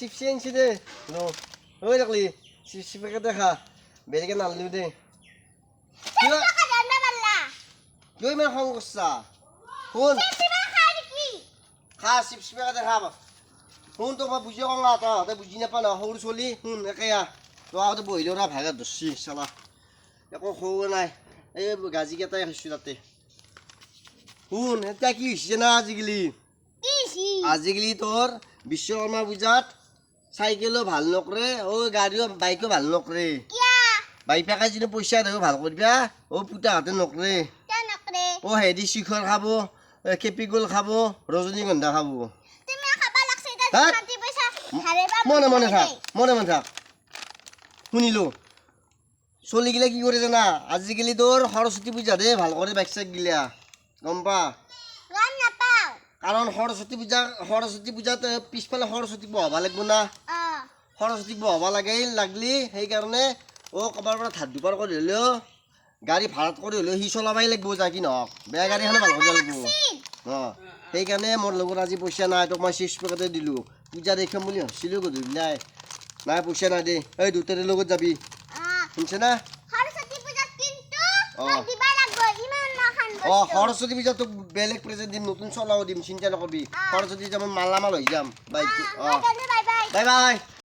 চিপছি আনছি দে ওই দেখলি চিপছি পেকেট দেখা বেলেগে নাললিও দে কিয় ইমান খং করছা শুন খা চিপছি পেকেট দেখা শুন তো মই বুজি কওঁ না তহঁতে বুজি নাপা ন সৰু চলি শুন একেয়া তহঁতে বহিলেও না ভাগত ধৰছি চালা একো খোৱা নাই এই গাজিকেইটাই খাইছোঁ তাতে শুন এতিয়া কি হৈছে না আজিকালি তোৰ বিশ্বকৰ্মা পূজাত চাইকেলো ভাল নকৰে গাড়ীও বাইকো ভাল নকৰে বাইপাকে যদি পইচা দেব ভাল কৰিবা পুতাহঁতে নকৰে হেৰি শিখৰ খাব কেপিগোল খাব ৰজনীগন্ধা খাব মনে মনে থাক শুনিলো চলিগিলা কি কৰে জানা আজিকালি তোৰ সৰস্বতী পূজাতহে ভাল কৰে বাইক চাইক গিলা গম পা কাৰণ সৰস্বতী পূজাত পিছফালে সৰস্বতী বহাব লাগিব না সৰস্বতী বহাব লাগলি সেইকাৰণে ক'ৰবাৰ পৰা ধাৰ দুপাৰ কৰি হ'লেও গাড়ী ভাড়াত কৰি হ'লেও সি চলাবই লাগিব যা কি নহওক বেয়া গাড়ীখনে ভাল কৰিব লাগিব সেইকাৰণে মোৰ লগত আজি পইচা নাই তোক মই চিপছ পেকেটে দিলোঁ পূজা দেখাম বুলি ভাবিছিলোঁ গধূলি নাই পইচা নাই দে এই দুটাৰে লগত যাবি শুনছে না সৰস্বতী পূজাত তোক বেলেগ প্ৰেজেণ্ট দিম নতুন চলাও দিম চিন্তা নকৰিবি সৰস্বতী পূজা মই মালামাল হৈ যাম বাইকটো বাই বাই